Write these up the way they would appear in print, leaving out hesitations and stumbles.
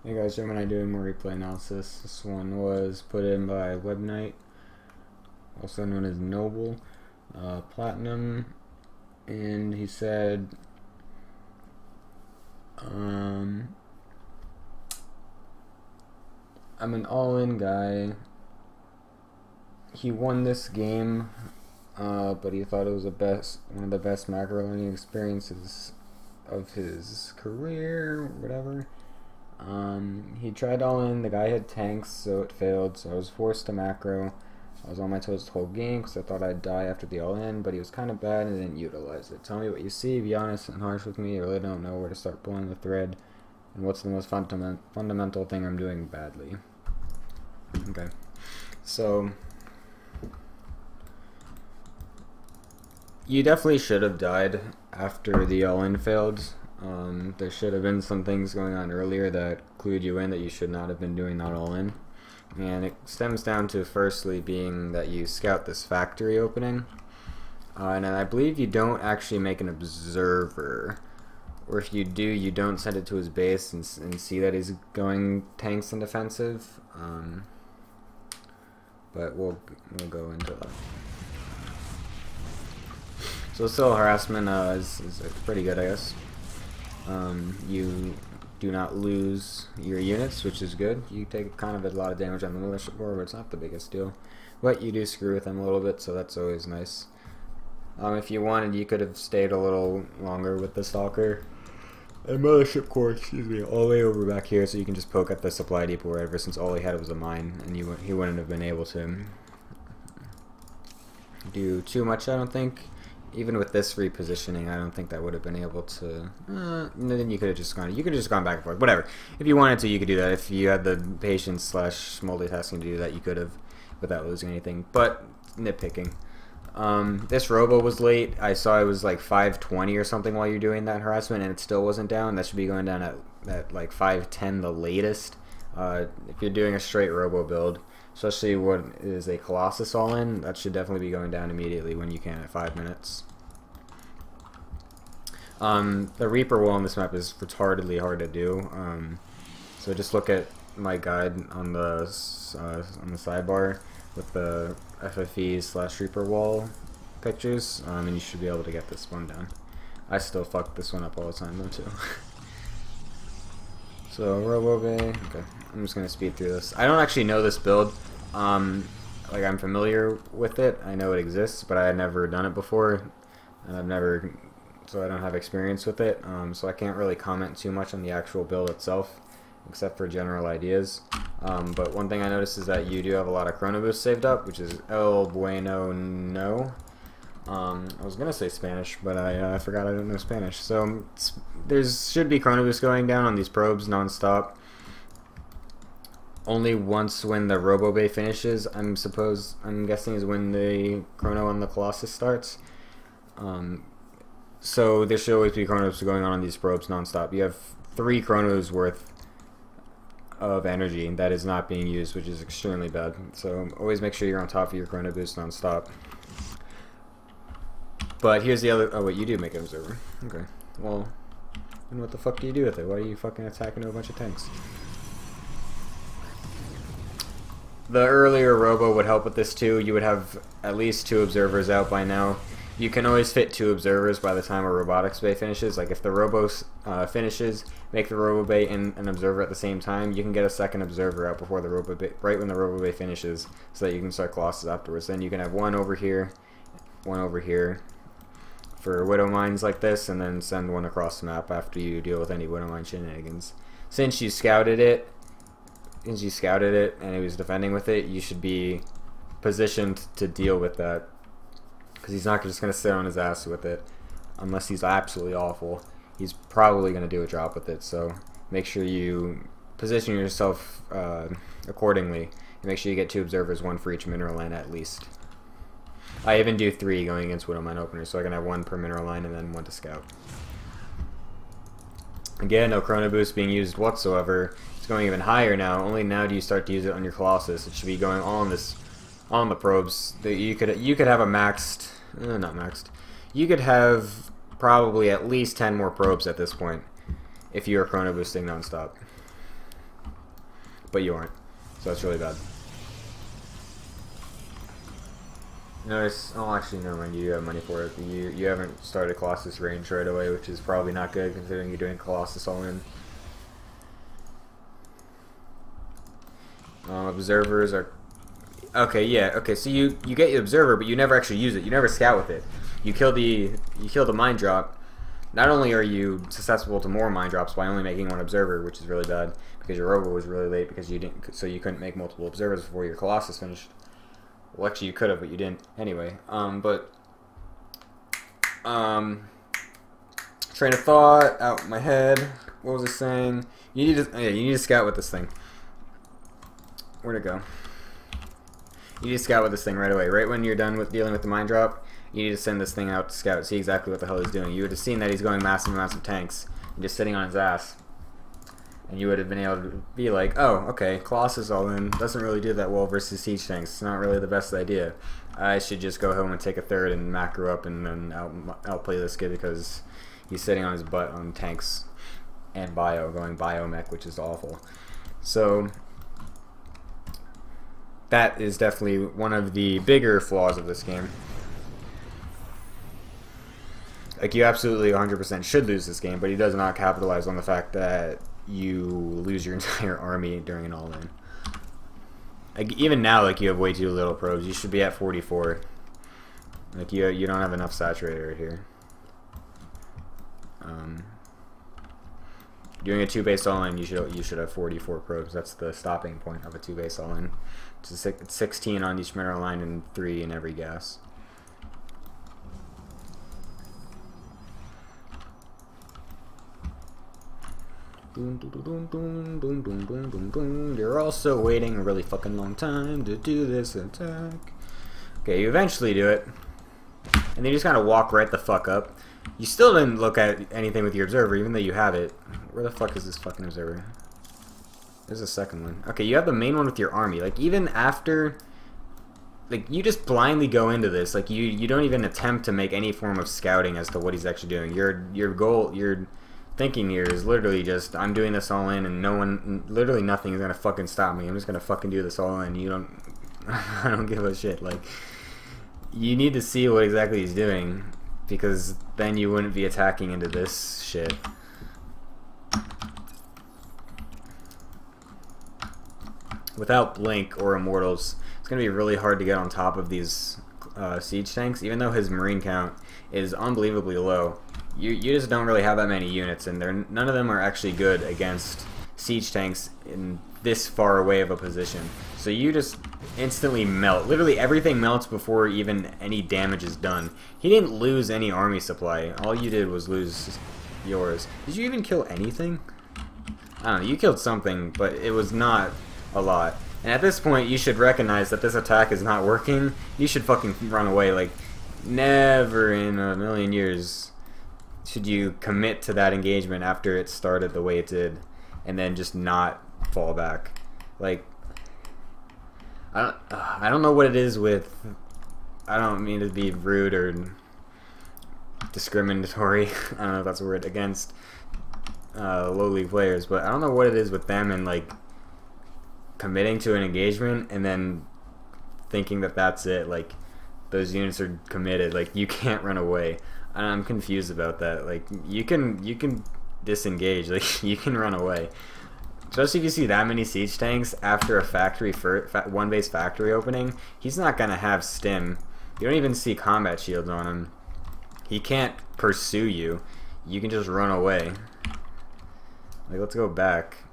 Hey guys, Gemini doing more replay analysis. This one was put in by Webknight, also known as Noble Platinum, and he said, I'm an all-in guy. He won this game, but he thought it was one of the best macro learning experiences of his career, or whatever. He tried all in. The guy had tanks, so it failed. So I was forced to macro. I was on my toes the whole game because I thought I'd die after the all in, but he was kind of bad and didn't utilize it. Tell me what you see. Be honest and harsh with me. I really don't know where to start pulling the thread, and what's the most fundamental thing I'm doing badly. Okay, so you definitely should have died after the all in failed. There should have been some things going on earlier that clued you in that you should not have been doing that all in. And it stems down to firstly being that you scout this factory opening. And I believe you don't actually make an observer. Or if you do, you don't send it to his base and see that he's going tanks and defensive. But we'll go into that. So still harassment is pretty good, I guess. You do not lose your units, which is good. You take kind of a lot of damage on the militia corps, but it's not the biggest deal. But you do screw with them a little bit, so that's always nice. If you wanted, you could have stayed a little longer with the stalker. And militia corps, excuse me, all the way over back here, so you can just poke at the supply depot or whatever, since all he had was a mine, and he wouldn't have been able to do too much, I don't think. Even with this repositioning, I don't think that would have been able to. Then you could have just gone. You could have just gone back and forth. Whatever. If you wanted to, you could do that. If you had the patience / multitasking to do that, you could have, without losing anything. But nitpicking. This robo was late. I saw it was like 5:20 or something while you're doing that harassment, and it still wasn't down. That should be going down at like 5:10 the latest. If you're doing a straight robo build, especially what is a Colossus all-in, that should definitely be going down immediately when you can at 5 minutes. The Reaper wall on this map is retardedly hard to do. So just look at my guide on the sidebar with the FFE / Reaper wall pictures, and you should be able to get this one down. I still fuck this one up all the time though too. So Robo Bay, okay. I'm just gonna speed through this. I don't actually know this build. Like I'm familiar with it. I know it exists, but I had never done it before, and so I don't have experience with it. So I can't really comment too much on the actual build itself, except for general ideas. But one thing I noticed is that you do have a lot of Chrono Boost saved up, which is El Bueno no. I was gonna say Spanish, but I forgot I don't know Spanish. So there should be Chrono Boost going down on these probes non-stop. Only once when the Robo Bay finishes, I'm guessing is when the Chrono on the Colossus starts. So there should always be Chronos going on these probes non-stop. You have 3 Chronos worth of energy that is not being used, which is extremely bad. So always make sure you're on top of your Chrono Boost non-stop. But here's the other. Oh wait, you do make an observer. Okay. Well, then what the fuck do you do with it? Why are you fucking attacking a bunch of tanks? The earlier Robo would help with this too. You would have at least 2 observers out by now. You can always fit 2 observers by the time a robotics bay finishes. Like if the Robo finishes, make the Robo bay and an observer at the same time. You can get a second observer out before the Robo bay, right when the Robo bay finishes, so that you can start Colossus afterwards. Then you can have one over here for Widow Mines like this, and then send one across the map after you deal with any Widow Mine shenanigans. Since you scouted it and it was defending with it, you should be positioned to deal with that, because he's not just going to sit on his ass with it unless he's absolutely awful. He's probably going to do a drop with it, so make sure you position yourself accordingly, and make sure you get 2 observers, 1 for each mineral line at least. I even do 3 going against Widow Mine openers, so I can have 1 per mineral line and then 1 to scout. Again, no Chrono Boost being used whatsoever. It's going even higher now. Only now do you start to use it on your Colossus. It should be going on the probes. You could have a maxed, not maxed. You could have probably at least 10 more probes at this point if you were Chrono Boosting nonstop. but you aren't. So that's really bad. Notice, oh actually no, man, you have money for it. You haven't started Colossus range right away, which is probably not good considering you're doing Colossus all in. Observers are okay. Yeah, okay. So you get your observer, but you never actually use it. You never scout with it. You kill the mine drop. Not only are you susceptible to more mine drops by only making one observer, which is really bad because your rover was really late because you couldn't make multiple observers before your Colossus finished. Well, actually, you could have, but you didn't. Anyway, train of thought out my head. What was I saying? You need to scout with this thing. Where'd it go? You need to scout with this thing right away. Right when you're done with dealing with the mine drop, you need to send this thing out to scout, see exactly what the hell he's doing. You would have seen that he's going massive amounts of tanks and just sitting on his ass. And you would have been able to be like, oh, okay, Colossus all in doesn't really do that well versus siege tanks. It's not really the best idea. I should just go home and take a third and macro up and then outplay this kid because he's sitting on his butt on tanks and bio, going biomech, which is awful. So that is definitely one of the bigger flaws of this game. Like, you absolutely 100% should lose this game, but he does not capitalize on the fact that you lose your entire army during an all-in. Like, even now, like, you have way too little probes. You should be at 44. Like, you don't have enough saturated right here. Doing a 2-base all-in, you should have 44 probes. That's the stopping point of a 2-base all-in. It's 16 on each mineral line and 3 in every gas. You're also waiting a really fucking long time to do this attack. Okay, you eventually do it. And then you just kind of walk right the fuck up. You still didn't look at anything with your observer, even though you have it. Where the fuck is this fucking observer? There's a second one. Okay, you have the main one with your army. Like, even after... Like, you just blindly go into this. Like, you don't even attempt to make any form of scouting as to what he's actually doing. Your goal... Your thinking here is literally just, I'm doing this all in and no one, literally nothing is gonna fucking stop me. I'm just gonna fucking do this all in. You don't, I don't give a shit. Like, you need to see what exactly he's doing because then you wouldn't be attacking into this shit. Without Blink or Immortals, it's gonna be really hard to get on top of these siege tanks, even though his marine count is unbelievably low. You just don't really have that many units, and none of them are actually good against siege tanks in this far away of a position. So you just instantly melt. Literally everything melts before even any damage is done. He didn't lose any army supply. All you did was lose yours. Did you even kill anything? I don't know. You killed something, but it was not a lot. And at this point, you should recognize that this attack is not working. You should fucking run away. Like, never in a million years should you commit to that engagement after it started the way it did and then just not fall back. Like, I don't know what it is with, I don't mean to be rude or discriminatory, I don't know if that's a word, against low league players, but I don't know what it is with them and like committing to an engagement and then thinking that that's it, like those units are committed, like you can't run away. I'm confused about that. Like, you can disengage, like you can run away. Especially if you see that many siege tanks after a factory one base factory opening, he's not gonna have stim. You don't even see combat shields on him. He can't pursue you. You can just run away. Like, let's go back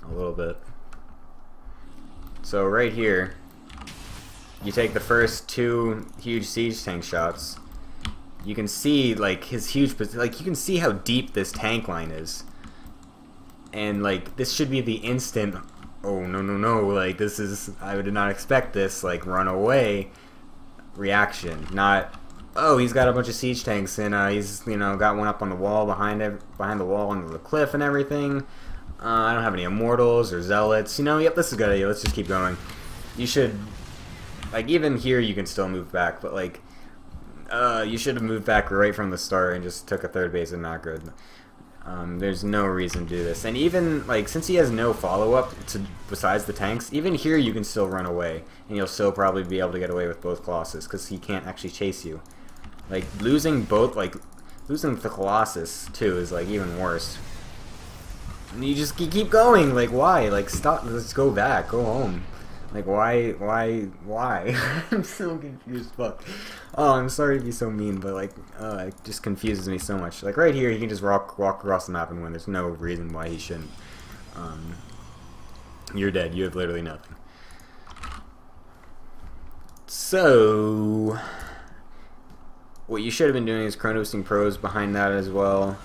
a little bit. So right here, you take the first 2 huge siege tank shots. You can see like his huge, like you can see how deep this tank line is, and like this should be the instant, oh no no no, like this is, I did not expect this, like run away reaction, not oh he's got a bunch of siege tanks and he's, you know, got one up on the wall behind the wall under the cliff and everything. I don't have any immortals or zealots, you know. Yep, this is a good idea, let's just keep going. You should, like, even here you can still move back, but like you should have moved back right from the start and just took a 3rd base and macroed. There's no reason to do this. And even, like, since he has no follow-up besides the tanks, even here you can still run away. And you'll still probably be able to get away with both Colossus, because he can't actually chase you. Like, losing the Colossus, too, is, like, even worse. And you keep going, like, why? Like, stop, let's go back, go home. Like, why? I'm so confused, fuck. Oh, I'm sorry to be so mean, but, like, it just confuses me so much. Like, right here, he can just walk across the map and win. There's no reason why he shouldn't. You're dead. You have literally nothing. So, what you should have been doing is chrono boosting pros behind that as well.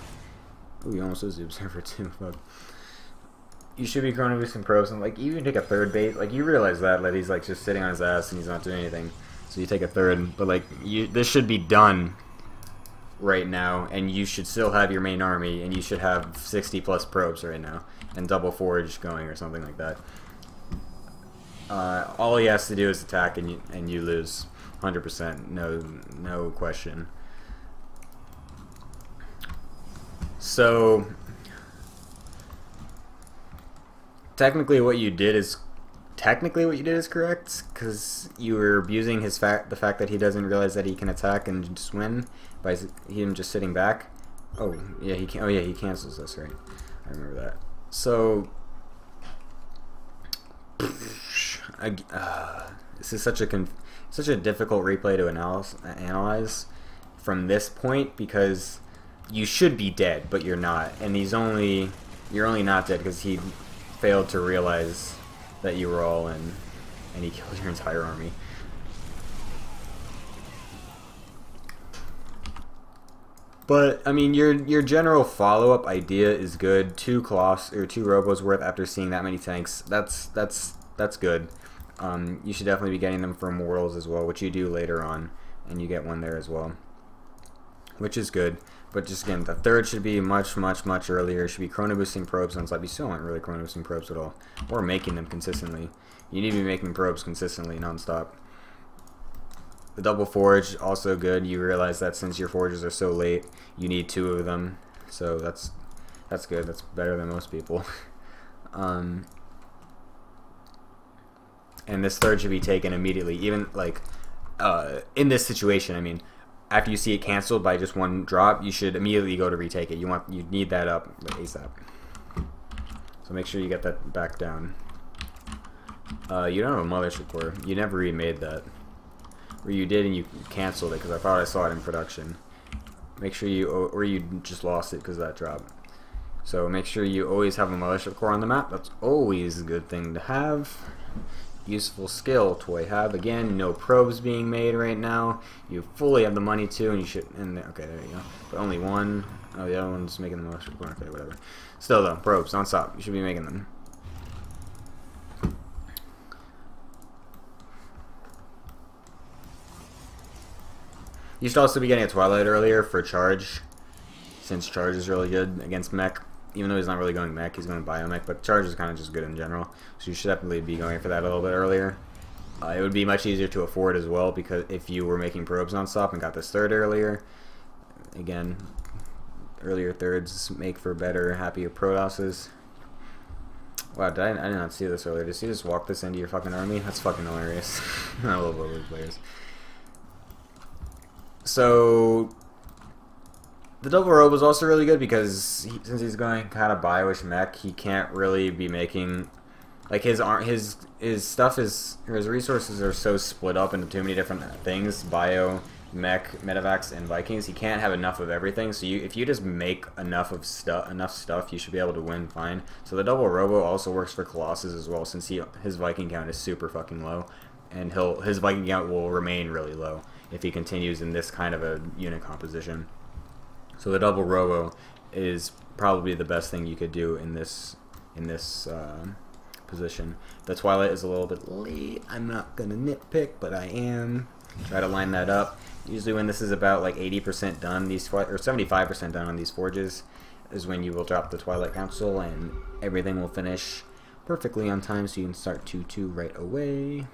Ooh, you almost was the observer too, fuck. You should be chrono boosting pros, and like even take a third bait. Like you realize that he's like just sitting on his ass and he's not doing anything. So you take a third, but like this should be done right now, and you should still have your main army, and you should have 60 plus probes right now, and double forge going or something like that. All he has to do is attack, and you lose 100%, no question. So technically what you did is correct, because you were abusing the fact that he doesn't realize that he can attack and just win by him just sitting back. Oh yeah, he can. Oh yeah, he cancels this, right? I remember that. So this is such a difficult replay to analyze from this point, because you should be dead, but you're not, and you're only not dead because he failed to realize that you were all in, and he killed your entire army. But I mean, your general follow-up idea is good. 2 robos worth after seeing that many tanks. That's good. You should definitely be getting them from Worlds as well, which you do later on, and you get one there as well, which is good. But just again, the third should be much earlier. It should be chrono boosting probes on side. You still aren't really chrono boosting probes at all, or making them consistently. You need to be making probes consistently, non-stop. The double forge also good. You realize that since your forges are so late, you need 2 of them. So that's good. That's better than most people. And this third should be taken immediately. Even like in this situation, I mean, after you see it canceled by just 1 drop, you should immediately go to retake it. You need that up like, ASAP. So make sure you get that back down. You don't have a mothership core. You never remade that. Or you did and you canceled it because I thought I saw it in production. Make sure or you just lost it because of that drop. So make sure you always have a mothership core on the map. That's always a good thing to have. Useful skill to have. Again, no probes being made right now. You fully have the money to, and you should. And okay, there you go. But only 1. Oh, the other one's making the most. Okay, whatever. Still though, probes non-stop. You should be making them. You should also be getting a Twilight earlier for charge, since charge is really good against mech. Even though he's not really going mech, he's going biomech, but charge is kind of just good in general. So you should definitely be going for that a little bit earlier. It would be much easier to afford as well, because if you were making probes non-stop and got this third earlier, again, earlier thirds make for better, happier Protosses. Wow, I did not see this earlier. Did you just walk this into your fucking army? That's fucking hilarious. I love those players. So the double robe was also really good because since he's going kind of bio-ish mech, he can't really be making like his stuff is, his resources are so split up into too many different things: bio, mech, medevacs, and Vikings. He can't have enough of everything. So if you just make enough stuff, you should be able to win fine. So the double robo also works for Colossus as well, since his Viking count is super fucking low, and his Viking count will remain really low if he continues in this kind of a unit composition. So the double robo is probably the best thing you could do in this position. The Twilight is a little bit late. I'm not gonna nitpick, but I am. Try to line that up. Usually when this is about like 80% done, or 75% done on these forges, is when you will drop the Twilight Council and everything will finish perfectly on time, so you can start 2-2 right away.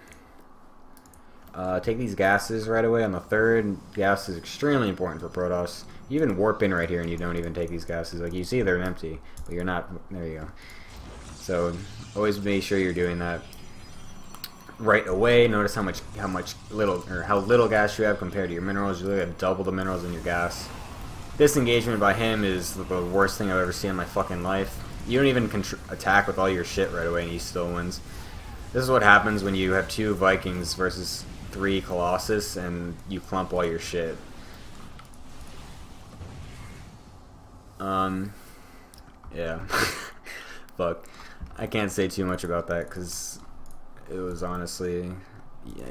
Take these gases right away on the third. Gas is extremely important for Protoss. You even warp in right here and you don't even take these gases. Like, you see they're empty, but you're not. There you go. So always make sure you're doing that right away. Notice how little gas you have compared to your minerals. You literally have double the minerals in your gas. Disengagement by him is the worst thing I've ever seen in my fucking life. You don't even attack with all your shit right away and he still wins. This is what happens when you have 2 Vikings versus 3 Colossus and you clump all your shit. Yeah. Fuck. I can't say too much about that because it was honestly,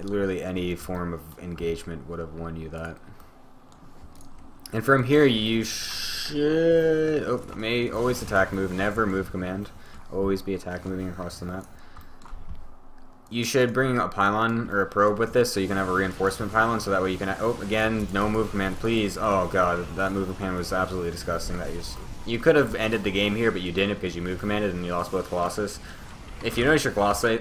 literally any form of engagement would have won you that. And from here you should may always attack move, never move command. Always be attack moving across the map. You should bring a pylon or a probe with this so you can have a reinforcement pylon so that way you can again, no move command please. Oh god, that move command was absolutely disgusting. That you could have ended the game here but you didn't because you move commanded and you lost both Colossus. If you notice your Colossi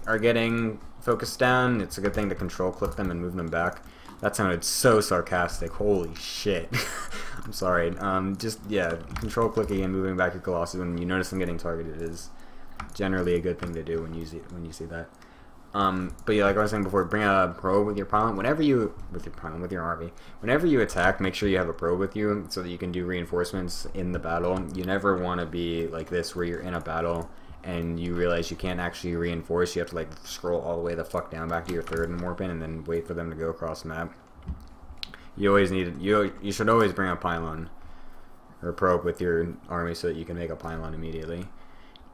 are getting focused down, it's a good thing to control clip them and move them back. That sounded so sarcastic. Holy shit. I'm sorry. Just, yeah, control clicking and moving back your Colossus when you notice them getting targeted is generally a good thing to do when you see that. But yeah, like I was saying before, bring a probe with your pylon. With your RV. Whenever you attack, make sure you have a probe with you so that you can do reinforcements in the battle. You never want to be like this where you're in a battle and you realize you can't actually reinforce. You have to like scroll all the way the fuck down back to your 3rd and warp in and then wait for them to go across the map. You always need you should always bring a pylon or a probe with your army so that you can make a pylon immediately.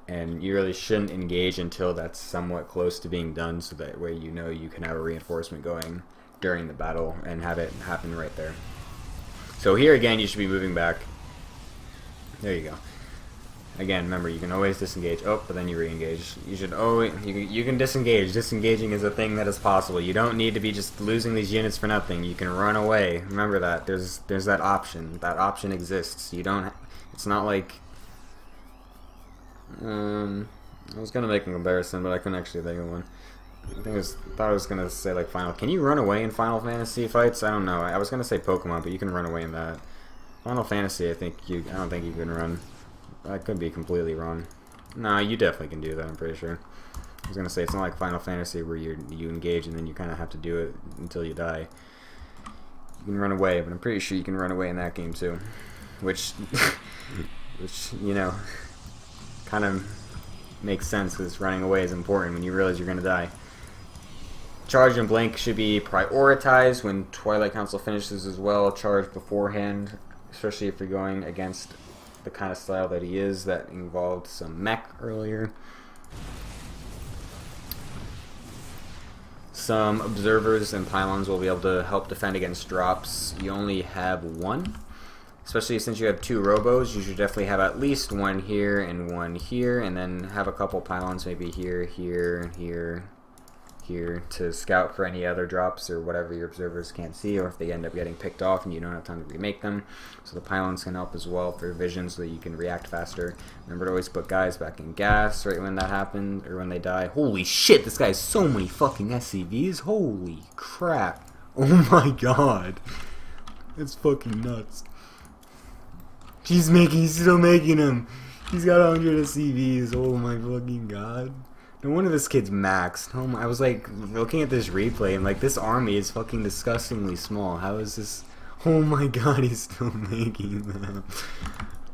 And you really shouldn't engage until that's somewhat close to being done so that way you know you can have a reinforcement going during the battle and have it happen right there. So here again you should be moving back. There you go. Again, remember, you can always disengage. Oh, but then you re-engage. You should always... You can disengage. Disengaging is a thing that is possible. You don't need to be just losing these units for nothing. You can run away. Remember that. There's that option. That option exists. You don't... It's not like... I was going to make a comparison, but I couldn't actually think of one. Thought I was going to say, like, Final... Can you run away in Final Fantasy fights? I don't know. I was going to say Pokemon, but you can run away in that. Final Fantasy, I don't think you can run... I could be completely wrong. No, you definitely can do that, I'm pretty sure. I was gonna say, it's not like Final Fantasy where you engage and then you kind of have to do it until you die. You can run away, but I'm pretty sure you can run away in that game too. Which, you know, kind of makes sense because running away is important when you realize you're gonna die. Charge and Blink should be prioritized when Twilight Council finishes as well. Charge beforehand, especially if you're going against the kind of style that he is that involved some mech earlier. Some observers and pylons will be able to help defend against drops. You only have 1, especially since you have 2 robos. You should definitely have at least 1 here and 1 here, and then have a couple pylons maybe here, here, here, here to scout for any other drops or whatever your observers can't see, or if they end up getting picked off and you don't have time to remake them. So the pylons can help as well for vision so that you can react faster. Remember to always put guys back in gas right when that happens, or when they die. Holy shit, this guy has so many fucking SCVs. Holy crap. Oh my god. It's fucking nuts. He's still making them. He's got 100 SCVs. Oh my fucking god. No wonder this kid's maxed. Oh my, I was like looking at this replay and like this army is fucking disgustingly small. How is this? Oh my god, he's still making them.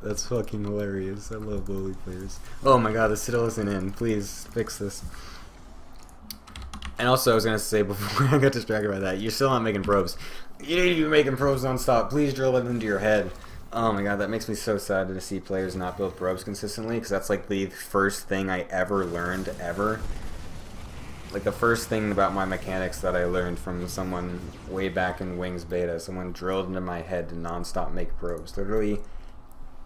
That's fucking hilarious. I love bully players. Oh my god, this still isn't in. Please fix this. And also, I was gonna say before I got distracted by that, you're still not making probes. You need to be making probes non-stop. Please drill them into your head. Oh my god, that makes me so sad to see players not build probes consistently, because that's like the first thing I ever learned, ever. Like the first thing about my mechanics that I learned from someone way back in Wings Beta. Someone drilled into my head to non-stop make probes. Literally,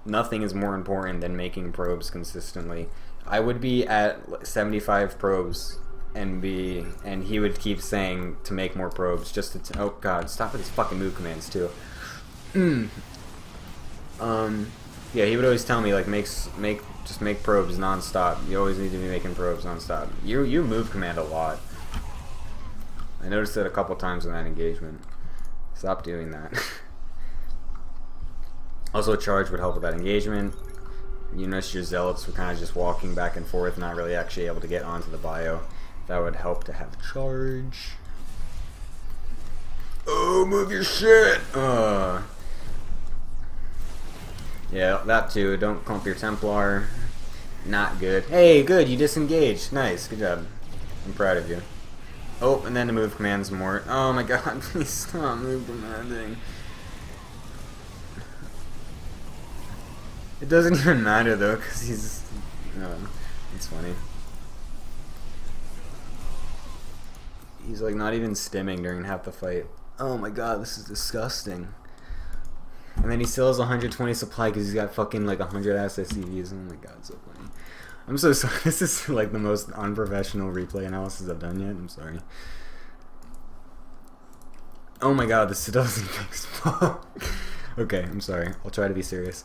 nothing is more important than making probes consistently. I would be at 75 probes and he would keep saying to make more probes just to oh god, stop with his fucking move commands too. Yeah, he would always tell me like just make probes non-stop. You always need to be making probes non-stop. You move command a lot. I noticed it a couple times in that engagement. Stop doing that. Also, charge would help with that engagement. You notice your zealots were kind of just walking back and forth, not really actually able to get onto the bio. That would help to have charge. Oh, move your shit! Yeah, that too. Don't clump your Templar. Not good. Hey, good, you disengaged. Nice, good job. I'm proud of you. Oh, and then the move commands more. Oh my god, please stop move commanding. It doesn't even matter though, because he's... No, it's funny. He's like not even stimming during half the fight. Oh my god, this is disgusting. And then he still has 120 supply because he's got fucking like 100 SSCVs. Oh my god, so funny. I'm so sorry. This is like the most unprofessional replay analysis I've done yet. I'm sorry. Oh my god, this doesn't fix. Okay, I'm sorry. I'll try to be serious.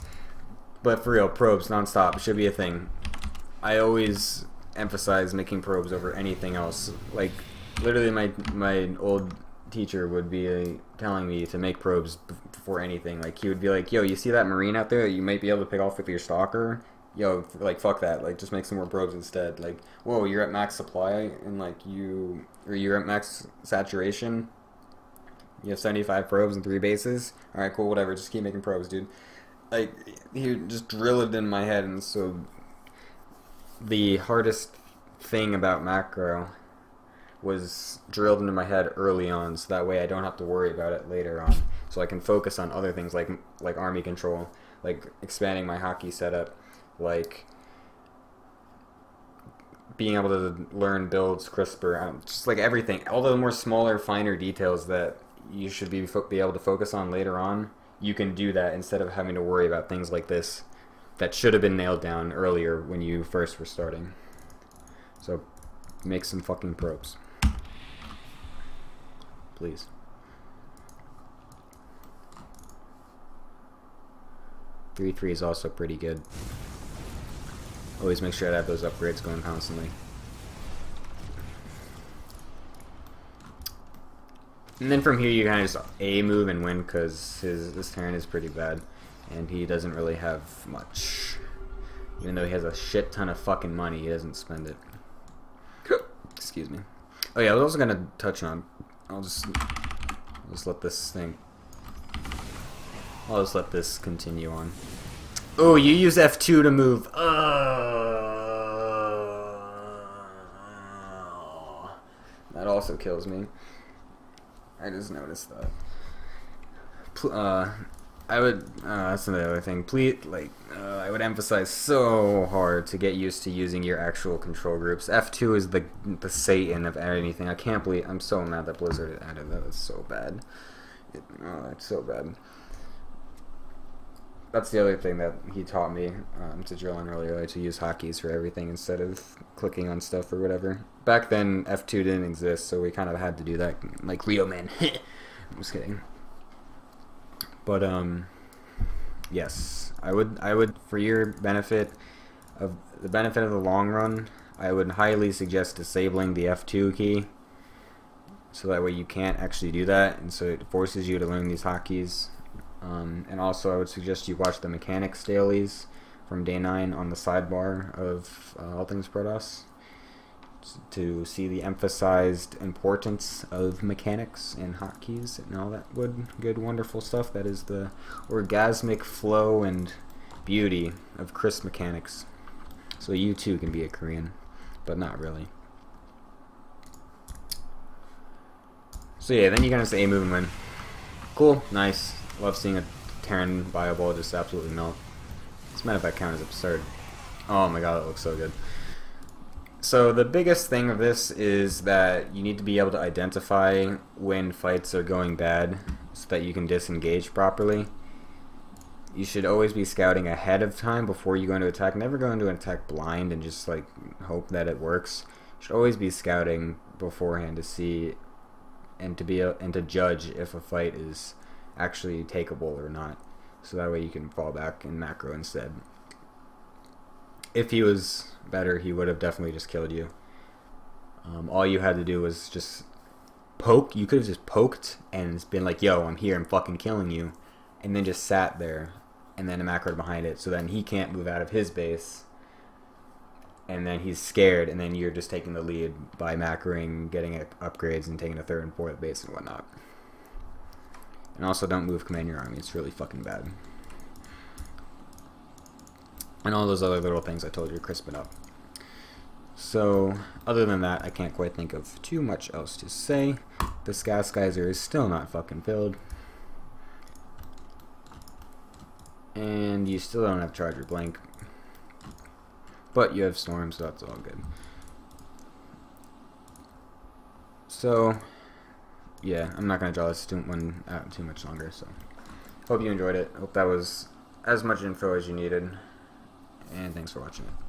But for real, probes non-stop should be a thing. I always emphasize making probes over anything else. Like, literally my old teacher would be telling me to make probes before anything. Like, he would be like, yo, you see that marine out there that you might be able to pick off with your stalker? Yo, like, fuck that. Like, just make some more probes instead. Like, whoa, you're at max supply and like you're at max saturation. You have 75 probes and 3 bases. Alright, cool, whatever. Just keep making probes, dude. Like, he would just drill it in my head. And so the hardest thing about macro was drilled into my head early on, so that way I don't have to worry about it later on. So I can focus on other things like army control, like expanding my hockey setup, like being able to learn builds crisper, just like everything. All the more smaller, finer details that you should be able to focus on later on, you can do that instead of having to worry about things like this that should have been nailed down earlier when you first were starting. So make some fucking probes. Please. (3-3) is also pretty good. Always make sure I have those upgrades going constantly. And then from here you kind of just A move and win because this turn is pretty bad. And he doesn't really have much. Even though he has a shit ton of fucking money, he doesn't spend it. Excuse me. Oh yeah, I was also going to touch on... I'll just let this thing... I'll just let this continue on. Oh, you use F2 to move. That also kills me. I just noticed that. I would, that's another thing. Please, like, I would emphasize so hard to get used to using your actual control groups. F2 is the Satan of anything. I can't believe, I'm so mad that Blizzard added that. That's so bad. Oh, it's so bad. That's the other thing that he taught me to drill in earlier, like to use hotkeys for everything instead of clicking on stuff or whatever. Back then, F2 didn't exist, so we kind of had to do that like real men. I'm just kidding. But yes, I would for your benefit of the long run, I would highly suggest disabling the F2 key, so that way you can't actually do that, and so it forces you to learn these hotkeys. And also, I would suggest you watch the mechanics dailies from day 9 on the sidebar of All Things Protoss to see the emphasized importance of mechanics and hotkeys and all that good, wonderful stuff. That is the orgasmic flow and beauty of crisp mechanics. So you too can be a Korean, but not really. So yeah, then you kind of say A move and win. Cool, nice. Love seeing a Terran bio ball just absolutely melt. This matter of fact count is absurd. Oh my god, it looks so good. So the biggest thing of this is that you need to be able to identify when fights are going bad so that you can disengage properly. You should always be scouting ahead of time before you go into attack. Never go into an attack blind and just like hope that it works. You should always be scouting beforehand to see and to judge if a fight is actually takeable or not, so that way you can fall back in macro instead. If he was better, he would have definitely just killed you. All you had to do was just poke. You could have just poked and been like, yo, I'm here, I'm fucking killing you, and then just sat there and then a macro behind it, so then he can't move out of his base, and then he's scared, and then you're just taking the lead by macroing, getting upgrades, and taking a third and fourth base and whatnot. And also, don't move command your army. It's really fucking bad. And all those other little things I told you to crisp it up. So, other than that, I can't quite think of too much else to say. The Gas Geyser is still not fucking filled. And you still don't have Charger Blank. But you have Storm, so that's all good. So, yeah, I'm not going to draw this one out too much longer. So, hope you enjoyed it. Hope that was as much info as you needed. And thanks for watching it.